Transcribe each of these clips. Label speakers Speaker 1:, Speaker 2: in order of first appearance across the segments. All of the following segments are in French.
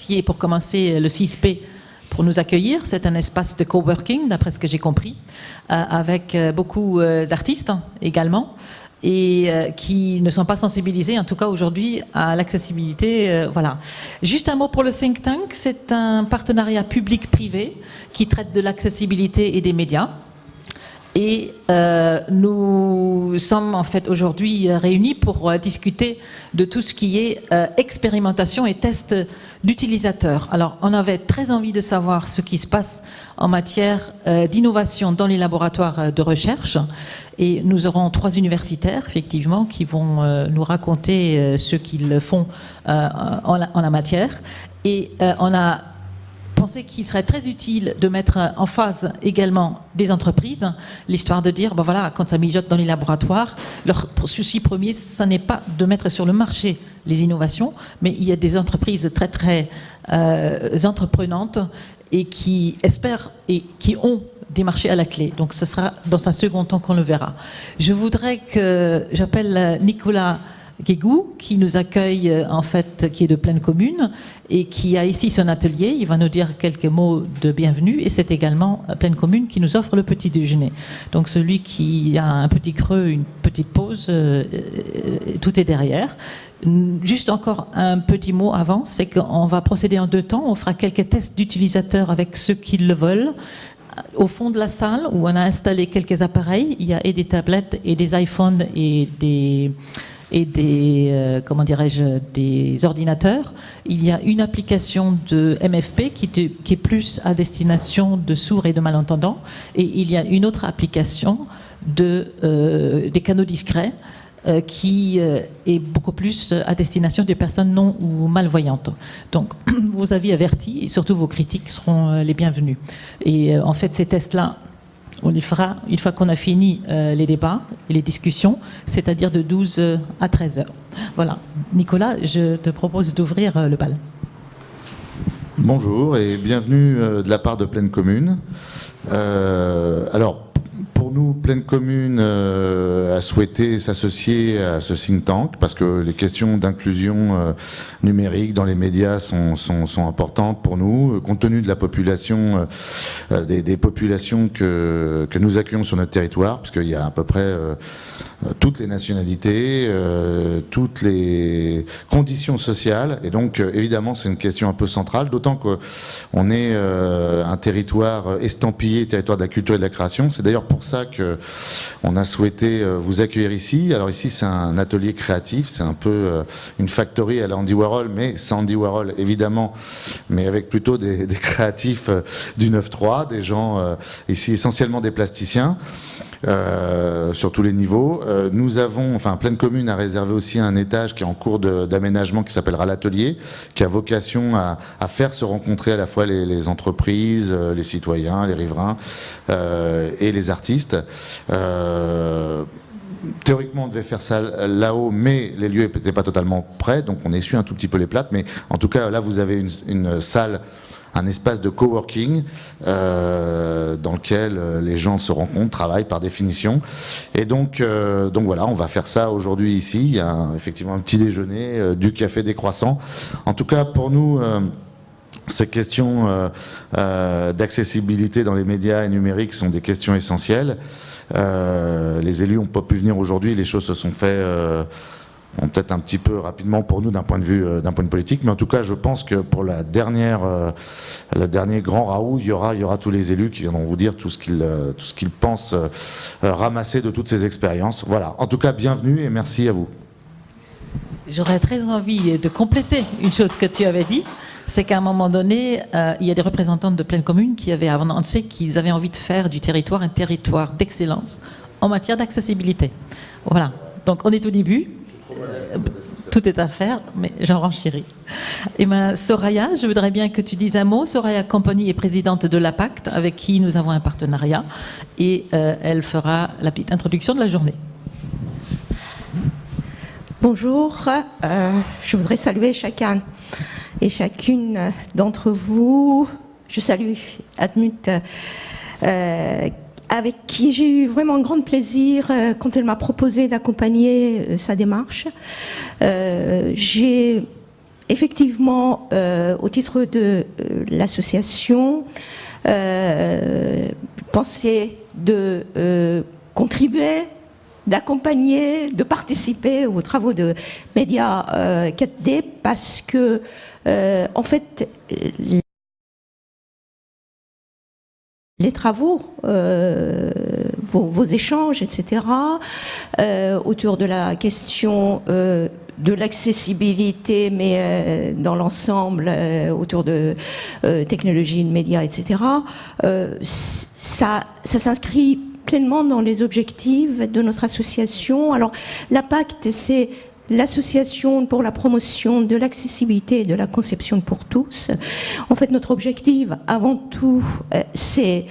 Speaker 1: remercier pour commencer le CISP pour nous accueillir. C'est un espace de coworking, d'après ce que j'ai compris, avec beaucoup d'artistes également, et qui ne sont pas sensibilisés, en tout cas aujourd'hui, à l'accessibilité. Voilà. Juste un mot pour le think tank. C'est un partenariat public-privé qui traite de l'accessibilité et des médias. Et nous sommes en fait aujourd'hui réunis pour discuter de tout ce qui est expérimentation et test d'utilisateurs. Alors on avait très envie de savoir ce qui se passe en matière d'innovation dans les laboratoires de recherche. Et nous aurons 3 universitaires, effectivement, qui vont nous raconter ce qu'ils font en la matière. Et on a pensé qu'il serait très utile de mettre en phase également des entreprises, l'histoire de dire, ben voilà, quand ça mijote dans les laboratoires, leur souci premier, ça n'est pas de mettre sur le marché les innovations, mais il y a des entreprises très très entreprenantes et qui espèrent et qui ont des marchés à la clé. Donc ce sera dans un second temps qu'on le verra. Je voudrais que j'appelle Nicolas Guégou, qui nous accueille en fait, qui est de Plaine Commune et qui a ici son atelier. Il va nous dire quelques mots de bienvenue, et c'est également Plaine Commune qui nous offre le petit déjeuner. Donc celui qui a un petit creux, une petite pause, tout est derrière. Juste encore un petit mot avant, c'est qu'on va procéder en 2 temps. On fera quelques tests d'utilisateurs avec ceux qui le veulent. Au fond de la salle, où on a installé quelques appareils, il y a et des tablettes et des iPhones et des comment dirais-je, des ordinateurs. Il y a une application de MFP qui est plus à destination de sourds et de malentendants, et il y a une autre application des canaux discrets qui est beaucoup plus à destination des personnes non ou malvoyantes. Donc, vos avis avertis et surtout vos critiques seront les bienvenus. Et en fait, ces tests-là, on les fera une fois qu'on a fini les débats et les discussions, c'est-à-dire de 12 à 13 heures. Voilà. Nicolas, je te propose d'ouvrir le bal.
Speaker 2: Bonjour et bienvenue de la part de Plaine Commune. Alors, pour nous, Plaine Commune a souhaité s'associer à ce think tank parce que les questions d'inclusion numérique dans les médias sont importantes pour nous, compte tenu de la population, des populations que nous accueillons sur notre territoire, parce qu'il y a à peu près toutes les nationalités, toutes les conditions sociales, et donc évidemment c'est une question un peu centrale, d'autant qu'on est un territoire estampillé, territoire de la culture et de la création. C'est d'ailleurs pour ça qu'on a souhaité vous accueillir ici. Alors ici c'est un atelier créatif, c'est un peu une factory à la Andy Warhol, mais sans Andy Warhol évidemment, mais avec plutôt des créatifs du 9-3, des gens ici essentiellement des plasticiens. Sur tous les niveaux. Nous avons, enfin, Plaine Commune a réservé aussi un étage qui est en cours d'aménagement qui s'appellera l'atelier, qui a vocation à faire se rencontrer à la fois les entreprises, les citoyens, les riverains et les artistes. Théoriquement, on devait faire ça là-haut, mais les lieux n'étaient pas totalement prêts, donc on essuie un tout petit peu les plates. Mais en tout cas, là, vous avez une salle, un espace de coworking dans lequel les gens se rencontrent, travaillent par définition. Et donc voilà, on va faire ça aujourd'hui ici. Il y a effectivement un petit déjeuner, du café, des croissants. En tout cas, pour nous, ces questions d'accessibilité dans les médias et numériques sont des questions essentielles. Les élus n'ont pas pu venir aujourd'hui, les choses se sont faites peut-être un petit peu rapidement pour nous d'un point de vue politique, mais en tout cas je pense que pour le dernier grand raout, il y aura tous les élus qui viendront vous dire tout ce qu'ils pensent ramasser de toutes ces expériences. Voilà, en tout cas bienvenue et merci à vous.
Speaker 1: J'aurais très envie de compléter une chose que tu avais dit, c'est qu'à un moment donné, il y a des représentants de Plaine Commune qui avaient annoncé qu'ils avaient envie de faire du territoire un territoire d'excellence en matière d'accessibilité. Voilà, donc on est au début. Tout est à faire, mais j'en renchéris. Et Soraya, je voudrais bien que tu dises un mot. Soraya Compagnie est présidente de l'APACT, avec qui nous avons un partenariat, et elle fera la petite introduction de la journée.
Speaker 3: Bonjour, je voudrais saluer chacun et chacune d'entre vous. Je salue Admut, avec qui j'ai eu vraiment un grand plaisir quand elle m'a proposé d'accompagner sa démarche. J'ai effectivement, au titre de l'association, penser de contribuer, d'accompagner, de participer aux travaux de Média 4D parce que, en fait, les travaux, vos échanges, etc., autour de la question de l'accessibilité, mais dans l'ensemble, autour de technologies, de médias, etc., ça s'inscrit pleinement dans les objectifs de notre association. Alors, la PACT, c'est l'association pour la promotion de l'accessibilité et de la conception pour tous. En fait, notre objectif, avant tout, c'est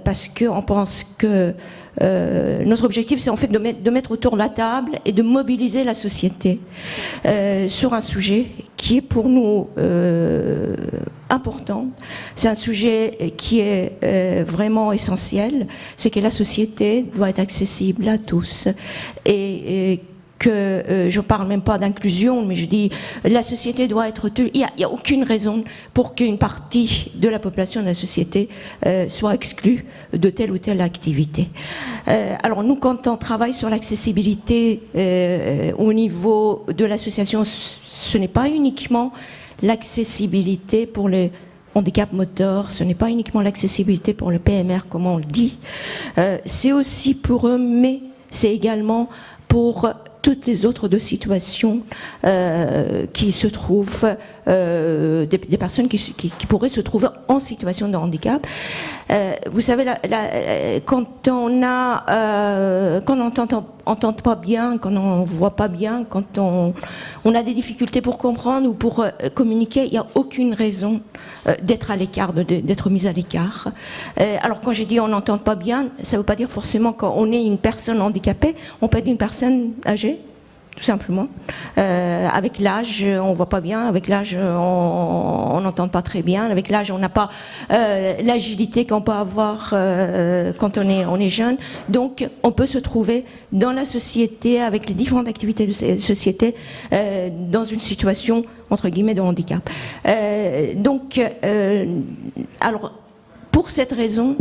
Speaker 3: parce qu'on pense que notre objectif, c'est en fait de mettre autour de la table et de mobiliser la société sur un sujet qui est pour nous important. C'est un sujet qui est vraiment essentiel. C'est que la société doit être accessible à tous et que je ne parle même pas d'inclusion, mais je dis la société doit être... Il n'y a aucune raison pour qu'une partie de la population de la société soit exclue de telle ou telle activité. Alors nous, quand on travaille sur l'accessibilité au niveau de l'association, ce n'est pas uniquement l'accessibilité pour les handicap moteur, ce n'est pas uniquement l'accessibilité pour le PMR, comme on le dit, c'est aussi pour eux, mais c'est également pour toutes les autres situations qui se trouvent, des personnes qui pourraient se trouver en situation de handicap. Vous savez, quand on n'entend pas bien, quand on ne voit pas bien, quand on a des difficultés pour comprendre ou pour communiquer, il n'y a aucune raison d'être à l'écart, d'être mis à l'écart. Alors quand j'ai dit on n'entend pas bien, ça ne veut pas dire forcément qu'on est une personne handicapée, on peut être une personne âgée, tout simplement. Avec l'âge, on voit pas bien. Avec l'âge, on n'entend pas très bien. Avec l'âge, on n'a pas l'agilité qu'on peut avoir quand on est jeune. Donc, on peut se trouver dans la société, avec les différentes activités de la société, dans une situation, entre guillemets, de handicap. Alors, pour cette raison,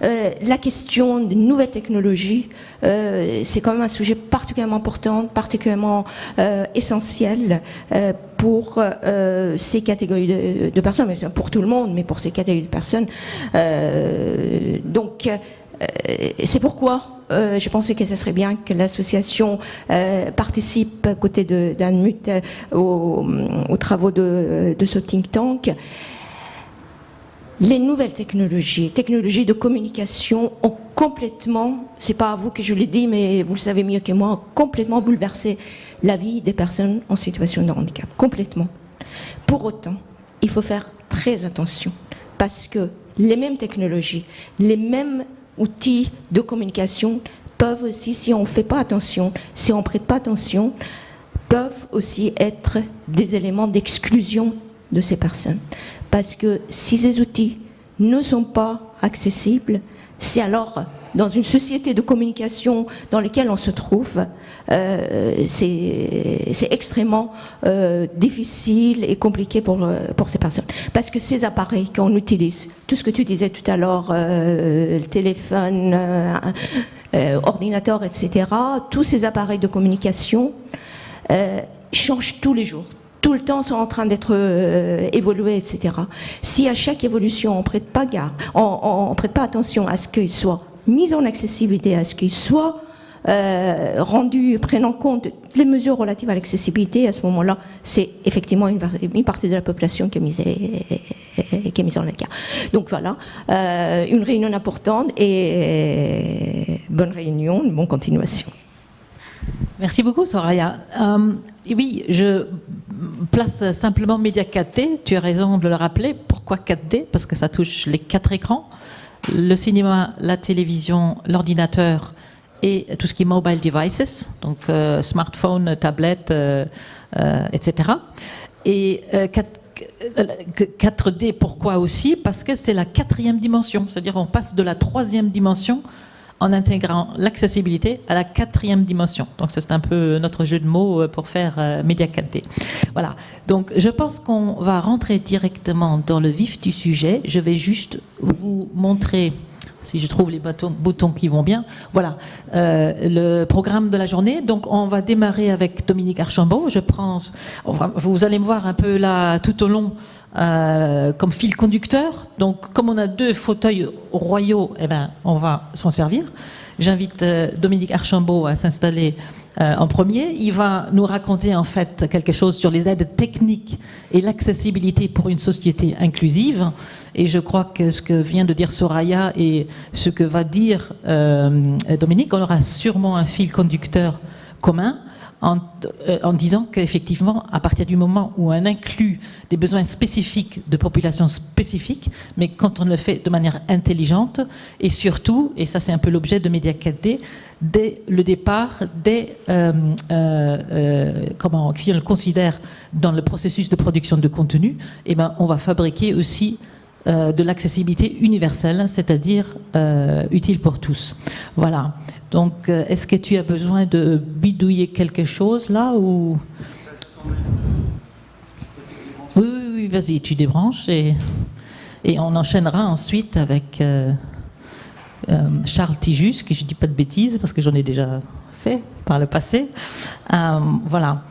Speaker 3: la question de nouvelles technologies, c'est quand même un sujet particulièrement important, particulièrement essentiel pour ces catégories de personnes, mais pour tout le monde, mais pour ces catégories de personnes. C'est pourquoi je pensais que ce serait bien que l'association participe, à côté d'Anmut, aux travaux de ce think tank. Les nouvelles technologies de communication ont complètement, c'est pas à vous que je l'ai dit, mais vous le savez mieux que moi, ont complètement bouleversé la vie des personnes en situation de handicap. Complètement. Pour autant, il faut faire très attention, parce que les mêmes technologies, les mêmes outils de communication peuvent aussi, si on ne fait pas attention, si on ne prête pas attention, peuvent aussi être des éléments d'exclusion de ces personnes. Parce que si ces outils ne sont pas accessibles, c'est alors dans une société de communication dans laquelle on se trouve, c'est extrêmement difficile et compliqué pour ces personnes. Parce que ces appareils qu'on utilise, tout ce que tu disais tout à l'heure, le téléphone, ordinateur, etc., tous ces appareils de communication changent tous les jours. Tout le temps sont en train d'être évolués, etc. Si à chaque évolution on prête pas garde, on prête pas attention à ce qu'ils soient mis en accessibilité, à ce qu'ils soient rendus, prennent en compte les mesures relatives à l'accessibilité, à ce moment-là, c'est effectivement une partie de la population qui est mise en écart. Donc voilà, une réunion importante et bonne réunion, bonne continuation.
Speaker 1: Merci beaucoup, Soraya. Oui, je place simplement Média 4D. Tu as raison de le rappeler. Pourquoi 4D? Parce que ça touche les 4 écrans. Le cinéma, la télévision, l'ordinateur et tout ce qui est mobile devices, donc smartphone, tablette, etc. Et 4D, pourquoi aussi? Parce que c'est la 4e dimension. C'est-à-dire on passe de la 3e dimension en intégrant l'accessibilité à la 4e dimension. Donc c'est un peu notre jeu de mots pour faire Média 4D. Voilà. Donc je pense qu'on va rentrer directement dans le vif du sujet. Je vais juste vous montrer, si je trouve les boutons qui vont bien, voilà, le programme de la journée. Donc on va démarrer avec Dominique Archambault. Vous allez me voir un peu là tout au long comme fil conducteur. Donc comme on a 2 fauteuils royaux, eh ben, on va s'en servir. J'invite Dominique Archambault à s'installer en premier. Il va nous raconter en fait quelque chose sur les aides techniques et l'accessibilité pour une société inclusive. Et je crois que ce que vient de dire Soraya et ce que va dire Dominique, on aura sûrement un fil conducteur commun en disant qu'effectivement, à partir du moment où on inclut des besoins spécifiques de populations spécifiques, mais quand on le fait de manière intelligente, et surtout, et ça c'est un peu l'objet de Média 4D, dès le départ, si on le considère dans le processus de production de contenu, eh ben, on va fabriquer aussi de l'accessibilité universelle, c'est-à-dire utile pour tous. Voilà. Donc, est-ce que tu as besoin de bidouiller quelque chose là ou... Oui, vas-y, tu débranches et on enchaînera ensuite avec Charles Tijus, que je ne dis pas de bêtises parce que j'en ai déjà fait par le passé. Voilà.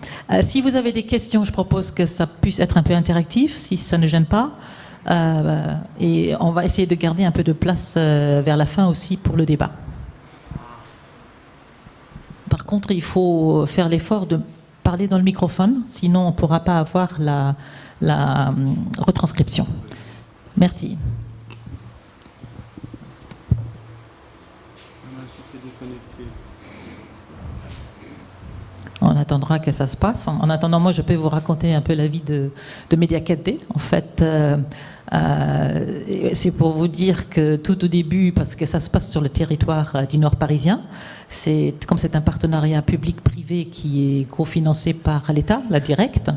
Speaker 1: Si vous avez des questions, je propose que ça puisse être un peu interactif, si ça ne gêne pas. Et on va essayer de garder un peu de place vers la fin aussi pour le débat. Par contre, il faut faire l'effort de parler dans le microphone, sinon on ne pourra pas avoir la retranscription. Merci. On attendra que ça se passe. En attendant, moi, je peux vous raconter un peu la vie de Média 4D. En fait, c'est pour vous dire que tout au début, parce que ça se passe sur le territoire du Nord parisien, comme c'est un partenariat public-privé qui est cofinancé par l'État, la Directe,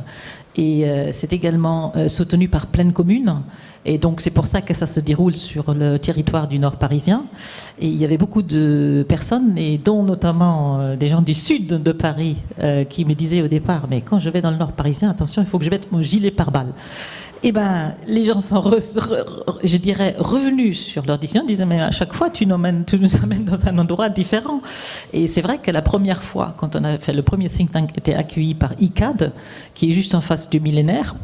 Speaker 1: et c'est également soutenu par Pleine Commune. Et donc c'est pour ça que ça se déroule sur le territoire du Nord parisien. Et il y avait beaucoup de personnes, et dont notamment des gens du sud de Paris, qui me disaient au départ, mais quand je vais dans le Nord parisien, attention, il faut que je mette mon gilet pare-balles. Eh ben, les gens sont, je dirais, revenus sur leur décision, disaient, mais à chaque fois, tu nous amènes dans un endroit différent. Et c'est vrai que la première fois, quand on a fait le premier think tank, était accueilli par ICAD, qui est juste en face du millénaire.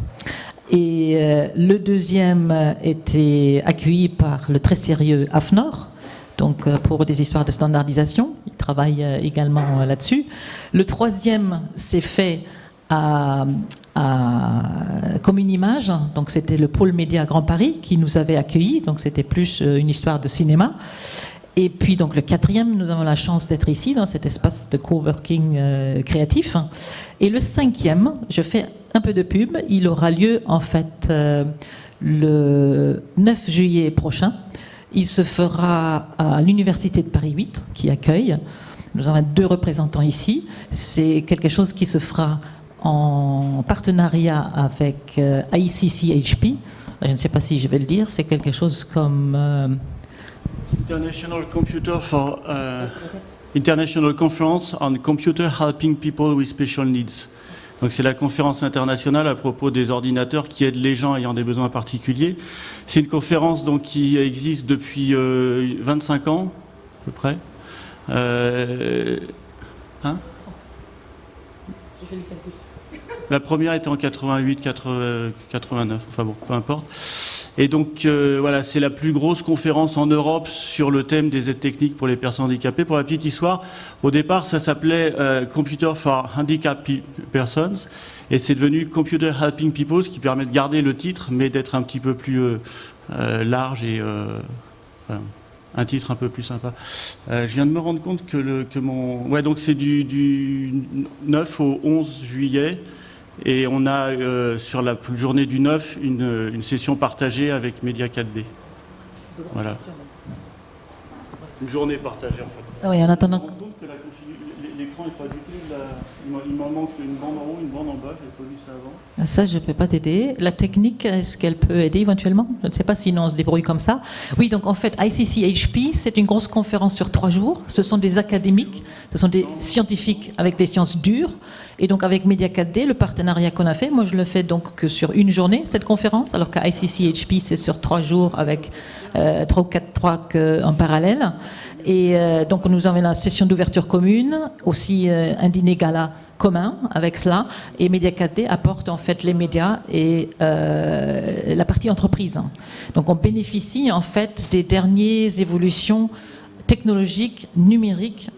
Speaker 1: Et le deuxième était accueilli par le très sérieux AFNOR, donc pour des histoires de standardisation. Ils travaillent également là-dessus. Le troisième s'est fait comme une image, donc c'était le pôle média Grand Paris qui nous avait accueillis, donc c'était plus une histoire de cinéma. Et puis donc le quatrième, nous avons la chance d'être ici dans cet espace de coworking créatif. Et le cinquième, je fais un peu de pub, il aura lieu en fait le 9 juillet prochain. Il se fera à l'Université de Paris 8 qui accueille. Nous avons 2 représentants ici. C'est quelque chose qui se fera en partenariat avec ICCHP. Je ne sais pas si je vais le dire, c'est quelque chose comme...
Speaker 4: International Conference on Computer Helping People with Special Needs. Donc c'est la conférence internationale à propos des ordinateurs qui aident les gens ayant des besoins particuliers. C'est une conférence donc, qui existe depuis 25 ans, à peu près. La première était en 88, 89, enfin bon, peu importe. Et donc voilà, c'est la plus grosse conférence en Europe sur le thème des aides techniques pour les personnes handicapées. Pour la petite histoire, au départ, ça s'appelait Computer for Handicapped Persons, et c'est devenu Computer Helping People, ce qui permet de garder le titre, mais d'être un petit peu plus large et un titre un peu plus sympa. Je viens de me rendre compte que mon... Ouais, donc c'est du 9 au 11 juillet. Et on a, sur la journée du 9, une session partagée avec Média 4D. Voilà. Une journée partagée, en fait.
Speaker 1: Oui, en attendant...
Speaker 4: Je me rends compte que l'écran l'écran n'est pas du tout il m'en manque une bande en haut, une bande en bas, je n'ai pas vu ça avant.
Speaker 1: Ça, je ne peux pas t'aider. La technique, est-ce qu'elle peut aider éventuellement? Je ne sais pas, sinon on se débrouille comme ça. Oui, donc en fait, ICC-HP, c'est une grosse conférence sur 3 jours. Ce sont des académiques, ce sont des scientifiques avec des sciences dures. Et donc avec Media 4D, le partenariat qu'on a fait, moi je le fais donc que sur une journée, cette conférence, alors qu'à ICC-HP, c'est sur 3 jours avec 3 ou 4 tracks en parallèle. Et donc nous avons la session d'ouverture commune, aussi un dîner gala commun avec cela, et Media 4D apporte en fait les médias et la partie entreprise. Donc on bénéficie en fait des dernières évolutions technologiques, numériques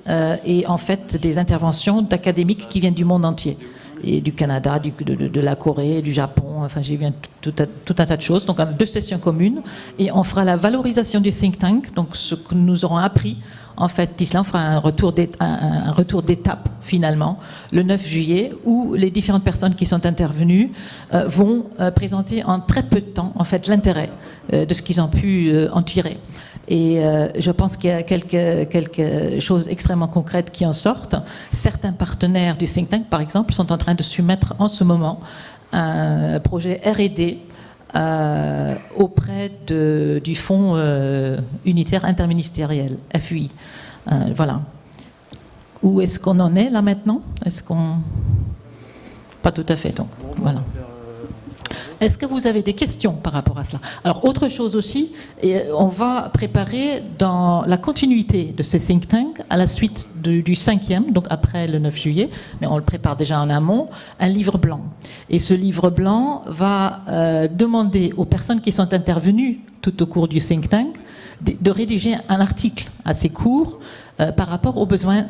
Speaker 1: et en fait des interventions d'académiques qui viennent du monde entier. Et du Canada, de la Corée, du Japon, enfin j'ai vu tout un tas de choses. Donc on a 2 sessions communes et on fera la valorisation du think tank, donc ce que nous aurons appris en fait d'ici là, on fera un retour d'étape finalement le 9 juillet où les différentes personnes qui sont intervenues vont présenter en très peu de temps en fait l'intérêt de ce qu'ils ont pu en tirer. Et je pense qu'il y a quelque chose extrêmement concrète qui en sortent. Certains partenaires du think tank, par exemple, sont en train de soumettre en ce moment un projet R&D auprès du Fonds unitaire interministériel, FUI. Voilà. Où est-ce qu'on en est là maintenant? Est-ce qu'on... Pas tout à fait, donc. Voilà. Est-ce que vous avez des questions par rapport à cela? Alors, autre chose aussi, on va préparer dans la continuité de ce think tank, à la suite du 5e, donc après le 9 juillet, mais on le prépare déjà en amont, un livre blanc. Et ce livre blanc va demander aux personnes qui sont intervenues tout au cours du think tank de rédiger un article assez court par rapport aux besoins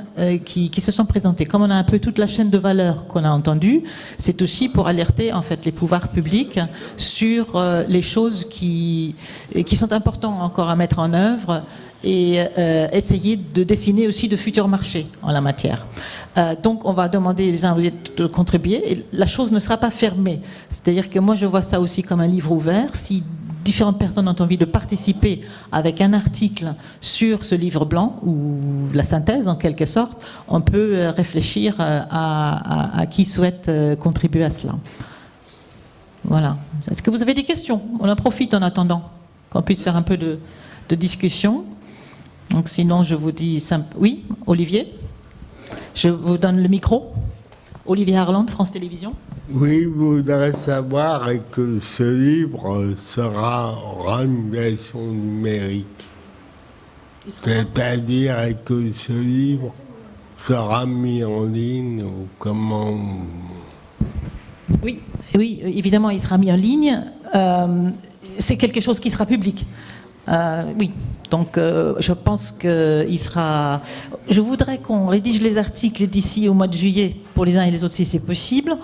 Speaker 1: qui se sont présentés. Comme on a un peu toute la chaîne de valeur qu'on a entendue, c'est aussi pour alerter en fait les pouvoirs publics sur les choses qui sont importantes encore à mettre en œuvre et essayer de dessiner aussi de futurs marchés en la matière. Donc on va demander les uns aux autres de contribuer et la chose ne sera pas fermée. C'est-à-dire que moi je vois ça aussi comme un livre ouvert. Si différentes personnes ont envie de participer avec un article sur ce livre blanc, ou la synthèse en quelque sorte, on peut réfléchir à qui souhaite contribuer à cela. Voilà. Est-ce que vous avez des questions? On en profite en attendant qu'on puisse faire un peu de discussion. Donc sinon, je vous dis simple. Oui, Olivier? Je vous donne le micro. Olivier Harland, France Télévisions.
Speaker 5: Oui, je voudrais savoir que ce livre sera en ramification numérique. C'est-à-dire que ce livre sera mis en ligne ou comment...
Speaker 1: Oui, évidemment, il sera mis en ligne. C'est quelque chose qui sera public. Oui. Donc, je pense qu'il sera... Je voudrais qu'on rédige les articles d'ici au mois de juillet pour les uns et les autres, si c'est possible.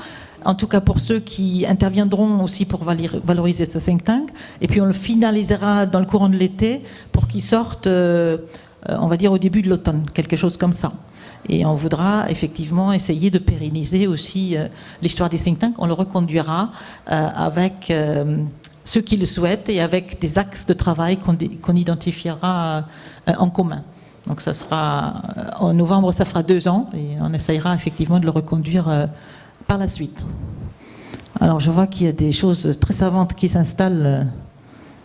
Speaker 1: En tout cas, pour ceux qui interviendront aussi pour valoriser ce think tank. Et puis, on le finalisera dans le courant de l'été pour qu'il sorte, on va dire, au début de l'automne, quelque chose comme ça. Et on voudra effectivement essayer de pérenniser aussi l'histoire des think tanks. On le reconduira avec... ceux qui le souhaitent et avec des axes de travail qu'on identifiera en commun. Donc ça sera, en novembre, ça fera 2 ans et on essayera effectivement de le reconduire par la suite. Alors je vois qu'il y a des choses très savantes qui s'installent